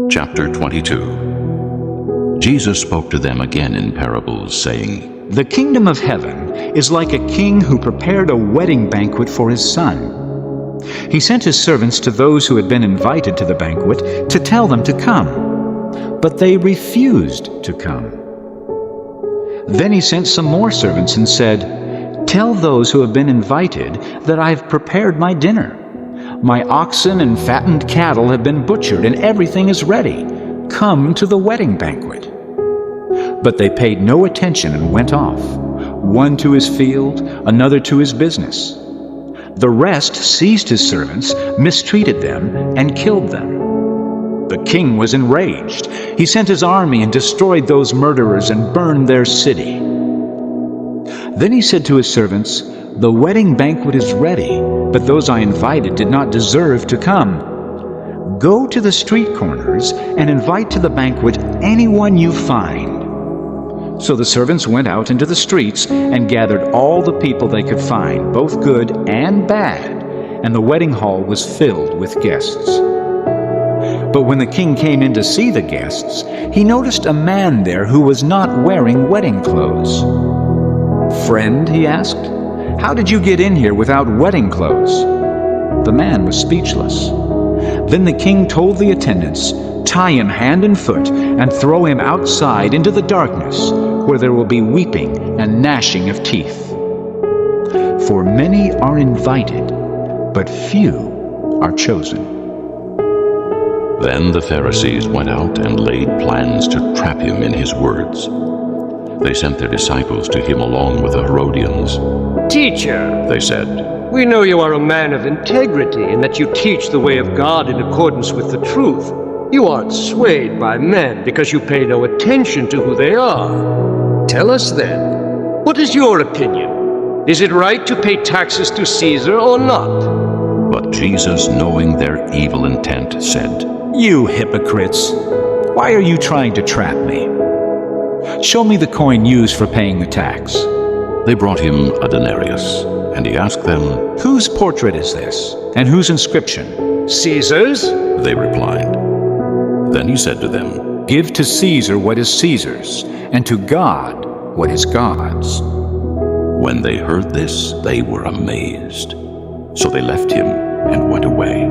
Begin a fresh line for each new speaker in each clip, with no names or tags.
Chapter 22. Jesus spoke to them again in parables, saying,
The kingdom of heaven is like a king who prepared a wedding banquet for his son. He sent his servants to those who had been invited to the banquet to tell them to come, but they refused to come. Then he sent some more servants and said, Tell those who have been invited that I have prepared my dinner. My oxen and fattened cattle have been butchered, and everything is ready. Come to the wedding banquet. But they paid no attention and went off, one to his field, another to his business. The rest seized his servants, mistreated them, and killed them. The king was enraged. He sent his army and destroyed those murderers and burned their city. Then he said to his servants, The wedding banquet is ready, but those I invited did not deserve to come. Go to the street corners and invite to the banquet anyone you find. So the servants went out into the streets and gathered all the people they could find, both good and bad, and the wedding hall was filled with guests. But when the king came in to see the guests, he noticed a man there who was not wearing wedding clothes. Friend, he asked, how did you get in here without wedding clothes? The man was speechless. Then the king told the attendants, Tie him hand and foot and throw him outside into the darkness, where there will be weeping and gnashing of teeth. For many are invited, but few are chosen.
Then the Pharisees went out and laid plans to trap him in his words. They sent their disciples to him along with the Herodians.
Teacher,
they said,
we know you are a man of integrity and that you teach the way of God in accordance with the truth. You aren't swayed by men because you pay no attention to who they are. Tell us then, what is your opinion? Is it right to pay taxes to Caesar or not?
But Jesus, knowing their evil intent, said,
You hypocrites! Why are you trying to trap me? Show me the coin used for paying the tax.
They brought him a denarius, and he asked them,
Whose portrait is this, and whose inscription?
Caesar's,
they replied. Then he said to them,
Give to Caesar what is Caesar's, and to God what is God's.
When they heard this, they were amazed. So they left him and went away.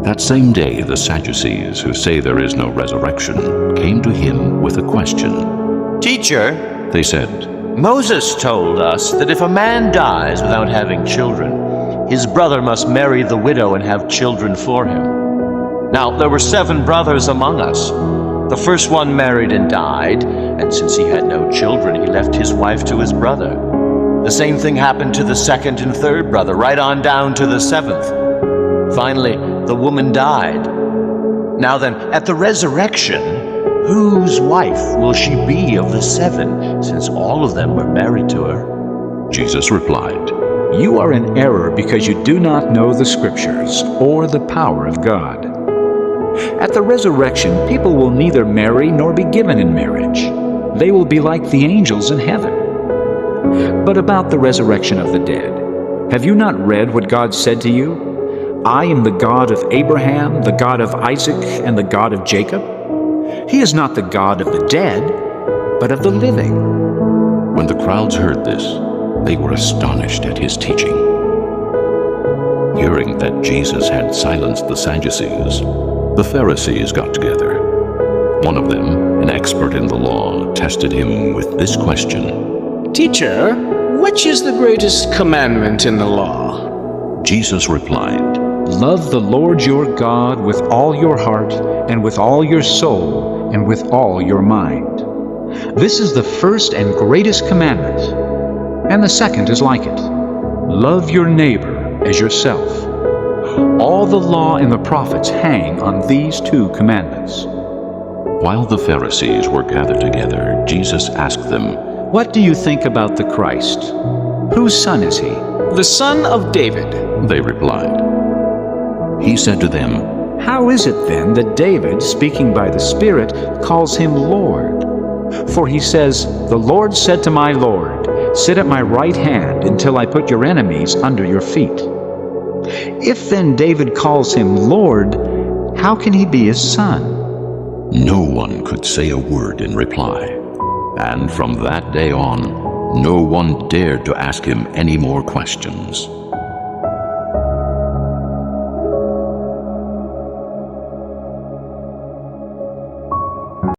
That same day, the Sadducees, who say there is no resurrection, came to him with a question.
Teacher,
they said,
Moses told us that if a man dies without having children, his brother must marry the widow and have children for him. Now, there were 7 brothers among us. The first one married and died, and since he had no children, he left his wife to his brother. The same thing happened to the second and third brother, right on down to the 7th. Finally, the woman died. Now then, at the resurrection, whose wife will she be of the 7, since all of them were married to her?
Jesus replied,
You are in error because you do not know the Scriptures or the power of God. At the resurrection, people will neither marry nor be given in marriage. They will be like the angels in heaven. But about the resurrection of the dead, have you not read what God said to you? I am the God of Abraham, the God of Isaac, and the God of Jacob. He is not the God of the dead, but of the living.
When the crowds heard this, they were astonished at his teaching. Hearing that Jesus had silenced the Sadducees, the Pharisees got together. One of them, an expert in the law, tested him with this question.
Teacher, which is the greatest commandment in the law?
Jesus replied,
Love the Lord your God with all your heart, and with all your soul, and with all your mind. This is the first and greatest commandment, and the second is like it. Love your neighbor as yourself. All the law and the prophets hang on these 2 commandments.
While the Pharisees were gathered together, Jesus asked them,
What do you think about the Christ? Whose son is he?
The son of David,
they replied. He said to them,
How is it then that David, speaking by the Spirit, calls him Lord? For he says, The Lord said to my Lord, Sit at my right hand until I put your enemies under your feet. If then David calls him Lord, how can he be his son?"
No one could say a word in reply, and from that day on, no one dared to ask him any more questions.